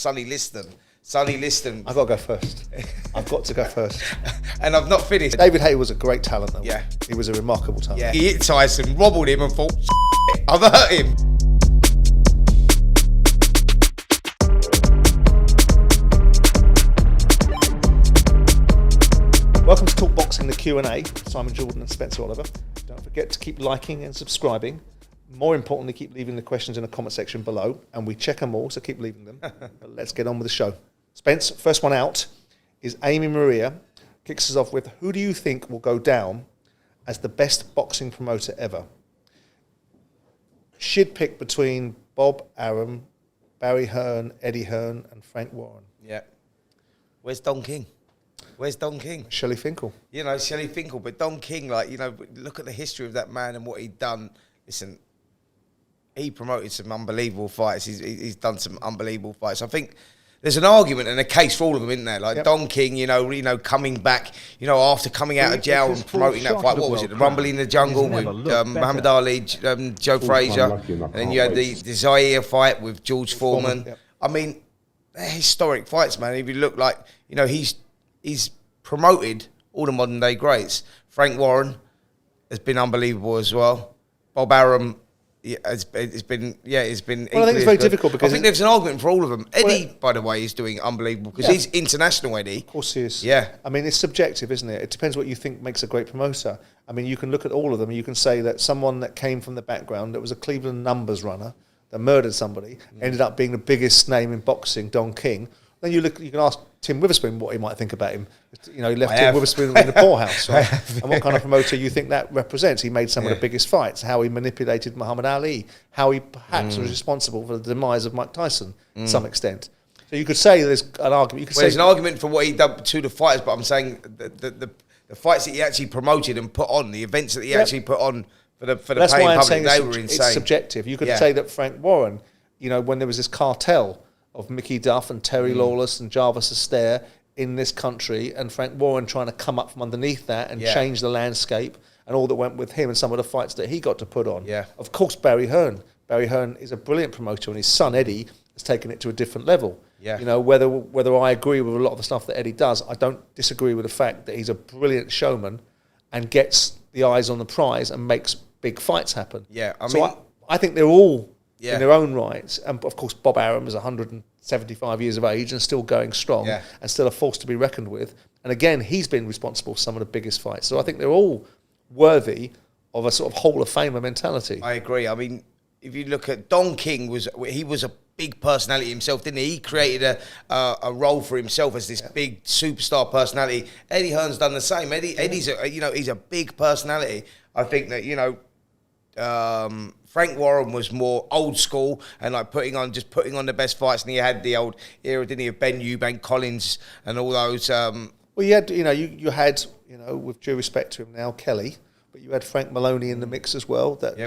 Sonny Liston. Sonny Liston. I've got to go first. I've got to go first. And I've not finished. David Haye was a great talent, though. Yeah. He was a remarkable talent. Yeah. He hit Tyson, wobbled him and thought, I've hurt him. Welcome to Talk Boxing, the Q&A. Simon Jordan and Spencer Oliver. Don't forget to keep liking and subscribing. More importantly, keep leaving the questions in the comment section below, and we check them all, so keep leaving them. But let's get on with the show. Spence, first one out is Amy Maria. Kicks us off with, who do you think will go down as the best boxing promoter ever? She'd pick between Bob Arum, Barry Hearn, Eddie Hearn, and Frank Warren. Yeah. Where's Don King? Where's Don King? Shelley Finkel. You know, Shelley Finkel, but Don King, like, you know, look at the history of that man and what he'd done. Listen, he promoted some unbelievable fights. He's done some unbelievable fights. I think there's an argument and a case for all of them, isn't there? Like Don King, you know, coming back, you know, after coming out of jail and promoting that fight. What was it? The Rumble in the Jungle with Muhammad Ali, Joe Frazier, and then you had the Zaire fight with George Foreman. Yep. I mean, they're historic fights, man. If you look like, you know, he's promoted all the modern day greats. Frank Warren has been unbelievable as well. Bob Arum. It's been. Well, I think it's very difficult because I think there's an argument for all of them. Eddie, by the way, is doing unbelievable because he's international, Eddie. Of course he is. Yeah. I mean, it's subjective, isn't it? It depends what you think makes a great promoter. I mean, you can look at all of them. You can say that someone that came from the background, that was a Cleveland numbers runner, that murdered somebody, ended up being the biggest name in boxing, Don King. Then you can ask Tim Witherspoon what he might think about him. You know, he left Tim Witherspoon in the poorhouse, right? And what kind of promoter you think that represents? He made some of the biggest fights, how he manipulated Muhammad Ali, how he perhaps was responsible for the demise of Mike Tyson to some extent. So you could say there's an argument. You could say there's an argument for what he done to the fighters, but I'm saying the fights that he actually promoted and put on, the events that he actually put on for the that's paying why I'm public, saying they were insane. It's subjective. You could say that Frank Warren, you know, when there was this cartel of Mickey Duff and Terry Lawless and Jarvis Astaire in this country, and Frank Warren trying to come up from underneath that and change the landscape and all that went with him and some of the fights that he got to put on. Yeah. Of course, Barry Hearn. Barry Hearn is a brilliant promoter, and his son Eddie has taken it to a different level. Yeah. You know, whether I agree with a lot of the stuff that Eddie does, I don't disagree with the fact that he's a brilliant showman and gets the eyes on the prize and makes big fights happen. Yeah, I think they're all in their own rights. And of course, Bob Arum is 175 years of age and still going strong and still a force to be reckoned with. And again, he's been responsible for some of the biggest fights. So I think they're all worthy of a sort of Hall of Famer mentality. I agree. I mean, if you look at Don King, he was a big personality himself, didn't he? He created a role for himself as this big superstar personality. Eddie Hearn's done the same. Eddie's he's a big personality. I think that, you know, Frank Warren was more old school and like putting on the best fights, and he had the old era, didn't he, of Ben Eubank, Collins, and all those. Well, you had, you had, with due respect to him now, Kelly, but you had Frank Maloney in the mix as well. That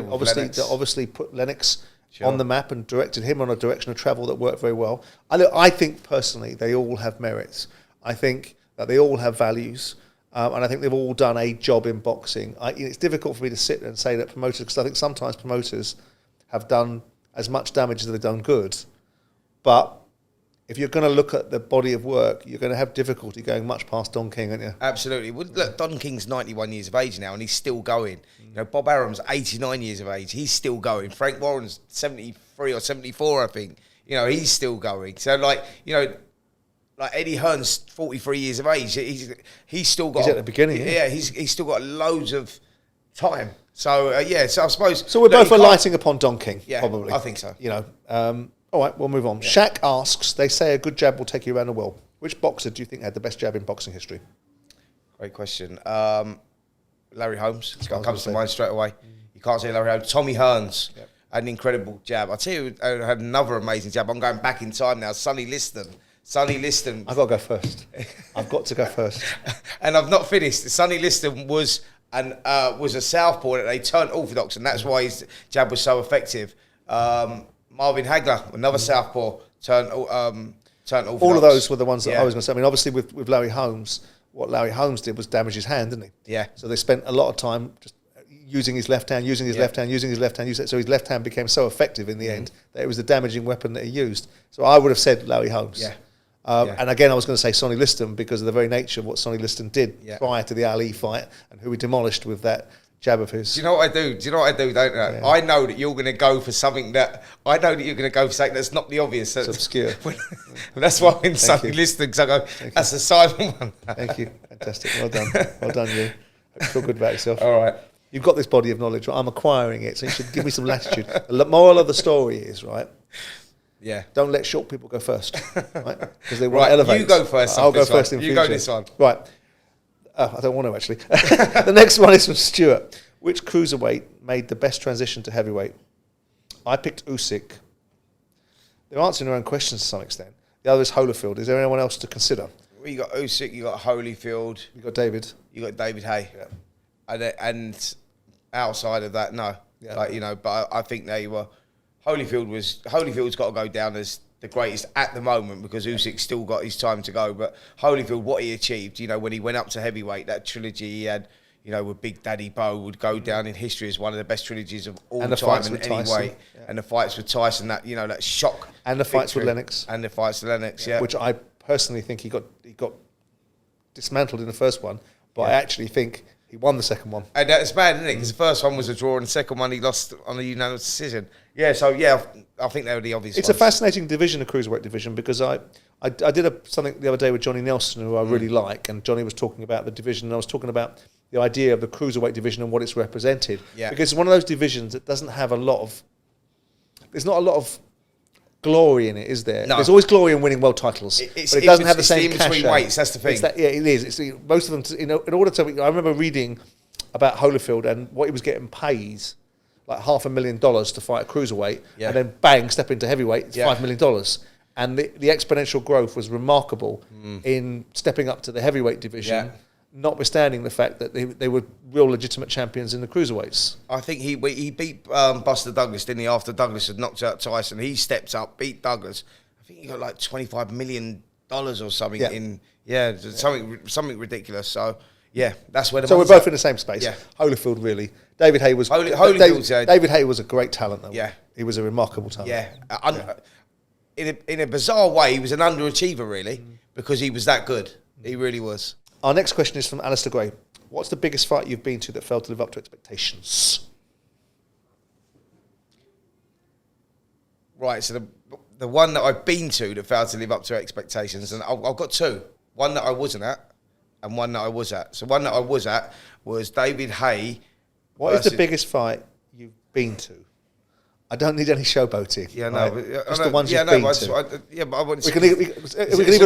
obviously put Lennox on the map and directed him on a direction of travel that worked very well. I think personally they all have merits. I think that they all have values. And I think they've all done a job in boxing. It's difficult for me to sit there and say that promoters, because I think sometimes promoters have done as much damage as they've done good. But if you're going to look at the body of work, you're going to have difficulty going much past Don King, aren't you? Absolutely. Well, look, Don King's 91 years of age now, and he's still going. You know, Bob Arum's 89 years of age. He's still going. Frank Warren's 73 or 74, I think. You know, he's still going. So, like, you know, like Eddie Hearn's 43 years of age. He's still got. He's at the beginning. Yeah, he's still got loads of time. So so I suppose. So we're both alighting upon Don King. Yeah, probably. I think so. You know. All right, we'll move on. Yeah. Shaq asks, they say a good jab will take you around the world. Which boxer do you think had the best jab in boxing history? Great question. Larry Holmes comes to mind straight away. You can't say Larry Holmes. Tommy Hearns had an incredible jab. I'll tell you, I had another amazing jab. I'm going back in time now. Sonny Liston. I've got to go first. I've got to go first. And I've not finished. Sonny Liston was a southpaw that they turned orthodox, and that's why his jab was so effective. Marvin Hagler, another southpaw, turned orthodox. All of those were the ones that I was going to say. I mean, obviously with Larry Holmes, what Larry Holmes did was damage his hand, didn't he? Yeah. So they spent a lot of time just using his left hand, using his left hand, using his left hand. So his left hand became so effective in the end that it was the damaging weapon that he used. So I would have said Larry Holmes. And again, I was going to say Sonny Liston because of the very nature of what Sonny Liston did prior to the Ali fight and who he demolished with that jab of his. Do you know what I do? Don't I? Yeah. I know that you're going to go for something that... I know that you're going to go for something that's not the obvious. It's obscure. That's why I'm in Sonny Liston, because I go, that's a Simon one. Thank you. Fantastic. Well done. Well done, you. Hope you feel good about yourself. All right. You've got this body of knowledge, right? I'm acquiring it, so you should give me some latitude. The moral of the story is, right? Yeah. Don't let short people go first, right? Because they want to elevate. You go first. I'll go first in future. You go this one. Right. I don't want to, actually. The next one is from Stuart. Which cruiserweight made the best transition to heavyweight? I picked Usyk. They're answering their own questions to some extent. The other is Holyfield. Is there anyone else to consider? Well, you got Usyk, you got Holyfield. You got David. You got David Hay. Yeah. And outside of that, no. Yeah. Like, you know, but I think they were... Holyfield's got to go down as the greatest at the moment because Usyk's still got his time to go. But Holyfield, what he achieved, you know, when he went up to heavyweight, that trilogy he had, you know, with Big Daddy Bo would go down in history as one of the best trilogies of all time in any weight. Yeah. And the fights with Tyson, that, you know, that shock. And the fights with Lennox. And the fights with Lennox, yeah. Which I personally think he got dismantled in the first one, but I actually think he won the second one. And that's bad, isn't it? Because the first one was a draw and the second one he lost on a unanimous decision. Yeah, so yeah, I think they were the obvious ones. It's a fascinating division, the cruiserweight division, because I did something the other day with Johnny Nelson, who I really like, and Johnny was talking about the division, and I was talking about the idea of the cruiserweight division and what it's represented. Yeah. Because it's one of those divisions that doesn't have there's not a lot of glory in it, is there? No. There's always glory in winning world titles, but it doesn't have the same cash. Between weights, that's the thing. It is. Most of them, in order to... I remember reading about Holyfield and what he was getting paid, like $500,000 to fight a cruiserweight, and then bang, step into heavyweight, it's $5 million. And the exponential growth was remarkable in stepping up to the heavyweight division, notwithstanding the fact that they were real legitimate champions in the cruiserweights. I think he beat Buster Douglas, didn't he? After Douglas had knocked out Tyson, he stepped up, beat Douglas. I think he got like $25 million or something something ridiculous. So yeah, that's where the. So we're both in the same space. Yeah, Holyfield really. David Hay was David Hay was a great talent though. Yeah, he was a remarkable talent. Yeah, in a bizarre way, he was an underachiever really because he was that good. He really was. Our next question is from Alistair Gray. What's the biggest fight you've been to that failed to live up to expectations? Right, so the one that I've been to that failed to live up to expectations, and I've got two. One that I wasn't at, and one that I was at. So one that I was at was David Hay. What is the biggest fight you've been to? I don't need any showboating. Yeah, no. Right? Just the ones you've been to. But I want to... We can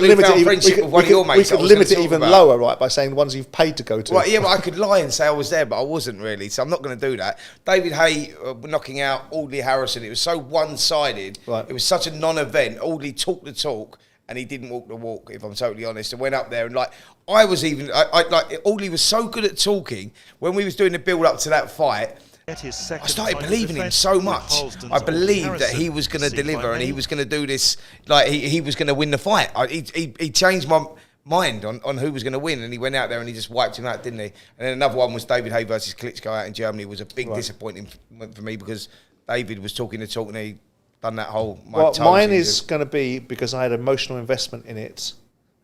even limit it even lower, right, by saying the ones you've paid to go to. Right, yeah, but I could lie and say I was there, but I wasn't really, so I'm not going to do that. David Hay knocking out Audley Harrison, it was so one-sided. Right. It was such a non-event. Audley talked the talk, and he didn't walk the walk, if I'm totally honest, and went up there and, like, Audley was so good at talking, when we was doing the build-up to that fight, I started believing him so much. I believed that he was going to deliver and he was going to do this, like he was going to win the fight. He changed my mind on who was going to win, and he went out there and he just wiped him out, didn't he? And then another one was David Hay versus Klitschko out in Germany. It was a big disappointment for me because David was talking the talk and he done that whole... mine is going to be, because I had emotional investment in it,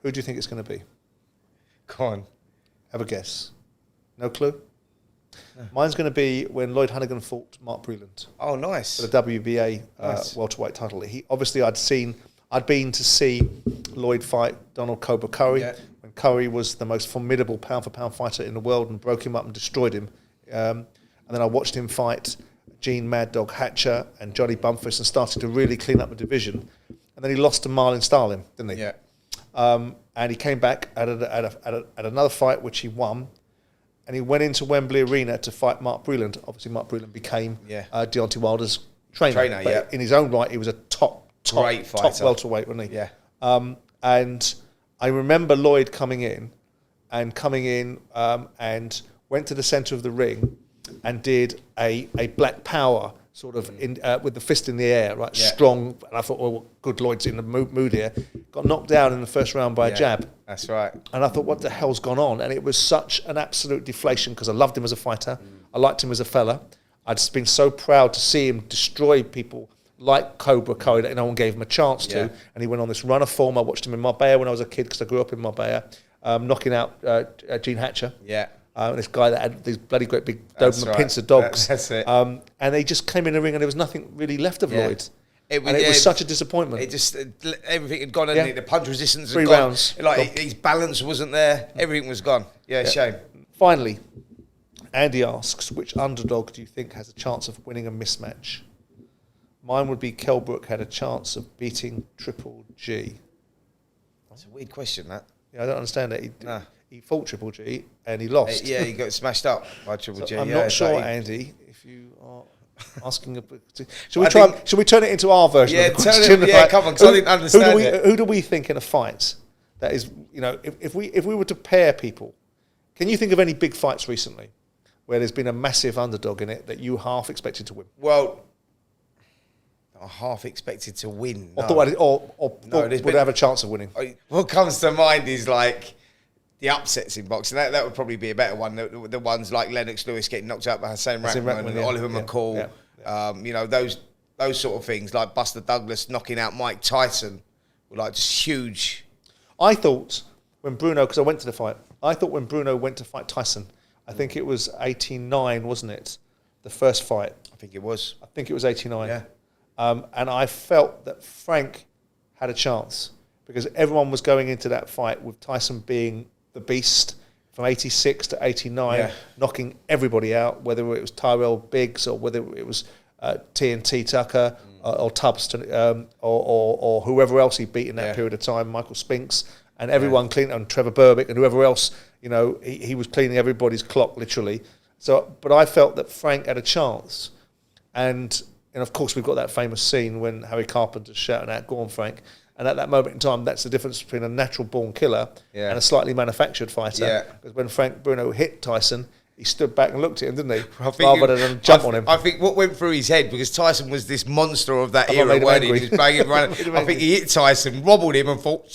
who do you think it's going to be? Go on. Have a guess. No clue? Mine's going to be when Lloyd Hannigan fought Mark Breland. Oh, nice. For the WBA welterweight title. I'd been to see Lloyd fight Donald Cobra Curry when Curry was the most formidable pound-for-pound fighter in the world and broke him up and destroyed him. And then I watched him fight Gene Mad Dog Hatcher and Johnny Bumphus and started to really clean up the division. And then he lost to Marlon Starlin, didn't he? Yeah. And he came back at another fight, which he won. And he went into Wembley Arena to fight Mark Breland. Obviously, Mark Breland became Deontay Wilder's trainer. But in his own right, he was a top welterweight, wasn't he? Yeah. And I remember Lloyd coming in and went to the centre of the ring and did a Black Power sort of with the fist in the air, right? Yeah. Strong. And I thought, good, Lloyd's in the mood here. got knocked down in the first round by a jab. That's right. And I thought, what the hell's gone on? And it was such an absolute deflation because I loved him as a fighter. I liked him as a fella. I'd just been so proud to see him destroy people like Cobra Kai that no one gave him a chance to. And he went on this run of form. I watched him in Marbella when I was a kid because I grew up in Marbella, knocking out Gene Hatcher. This guy that had these bloody great big Doberman pincer dogs. That's it. And they just came in the ring and there was nothing really left of Lloyd. It was such a disappointment. It just, everything had gone, and the punch resistance had 3 gone. rounds. Like, his balance wasn't there. Everything was gone. Shame. Finally, Andy asks, which underdog do you think has a chance of winning a mismatch? Mine would be Kell Brook had a chance of beating Triple G. That's a weird question, that. Yeah, I don't understand that. He fought Triple G and he lost. He got smashed up by Triple G. I'm not sure, Andy, if you are asking a bit. Should we turn it into our version of the question? Come on, because I didn't understand it. Who do we think in a fight that is, if we were to pair people, can you think of any big fights recently where there's been a massive underdog in it that you half expected to win? Well, I half expected to win. Or would have a chance of winning? What comes to mind is like the upsets in boxing. That would probably be a better one. The ones like Lennox Lewis getting knocked out by Hussein Rakhman and Oliver McCall. Those sort of things, like Buster Douglas knocking out Mike Tyson, were like just huge. I thought when Bruno, because I went to the fight, when Bruno went to fight Tyson, I think it was 89, wasn't it? The first fight. I think it was 89. Yeah. And I felt that Frank had a chance because everyone was going into that fight with Tyson being the beast from 86 to 89, knocking everybody out, whether it was Tyrell Biggs or whether it was TNT Tucker or Tubbs or whoever else he beat in that period of time, Michael Spinks, and everyone clean, and Trevor Berbick and whoever else, he was cleaning everybody's clock literally. So, but I felt that Frank had a chance, and of course we've got that famous scene when Harry Carpenter's shouting out, "Go on, Frank." And at that moment in time, that's the difference between a natural-born killer and a slightly manufactured fighter. Because when Frank Bruno hit Tyson, he stood back and looked at him, didn't he? Rather than jump on him. I think what went through his head, because Tyson was this monster of that era, where he was banging around. I think he hit Tyson, wobbled him, and thought,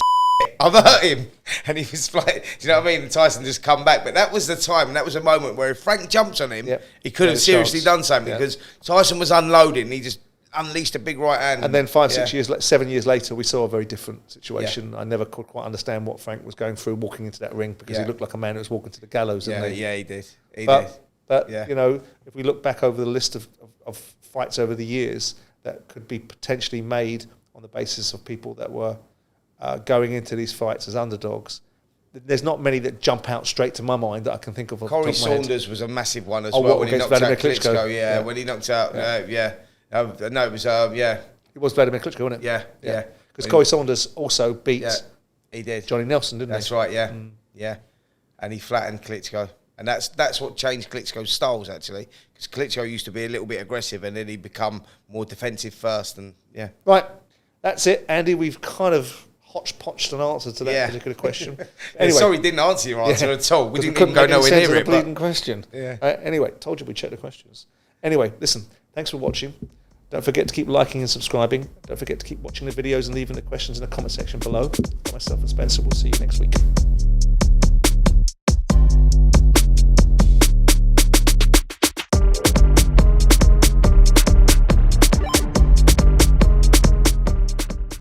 I've hurt him. And he was like, do you know what I mean? And Tyson just come back. But that was the time, and that was a moment where if Frank jumped on him, he could have seriously done something, because Tyson was unloading. He just unleashed a big right hand. And then 7 years later, we saw a very different situation. I never could quite understand what Frank was going through walking into that ring, because he looked like a man who was walking to the gallows. Yeah, he did. But if we look back over the list of fights over the years that could be potentially made on the basis of people that were going into these fights as underdogs, there's not many that jump out straight to my mind that I can think of. Corey Saunders was a massive one as well when he knocked out Klitschko. When he knocked out, no, it was, It was Vladimir Klitschko, wasn't it? Yeah. Because Corey Saunders also beat he did. Johnny Nelson, didn't he? That's right, yeah. And he flattened Klitschko. And that's what changed Klitschko's styles, actually. Because Klitschko used to be a little bit aggressive, and then he'd become more defensive first. And Right, that's it, Andy. We've kind of hodgepodged an answer to that particular question. Anyway, sorry, didn't answer your answer at all. We didn't even go nowhere near it. Bleeding question. Anyway, told you we checked the questions. Anyway, listen, thanks for watching. Don't forget to keep liking and subscribing. Don't forget to keep watching the videos and leaving the questions in the comment section below. Myself and Spencer will see you next week.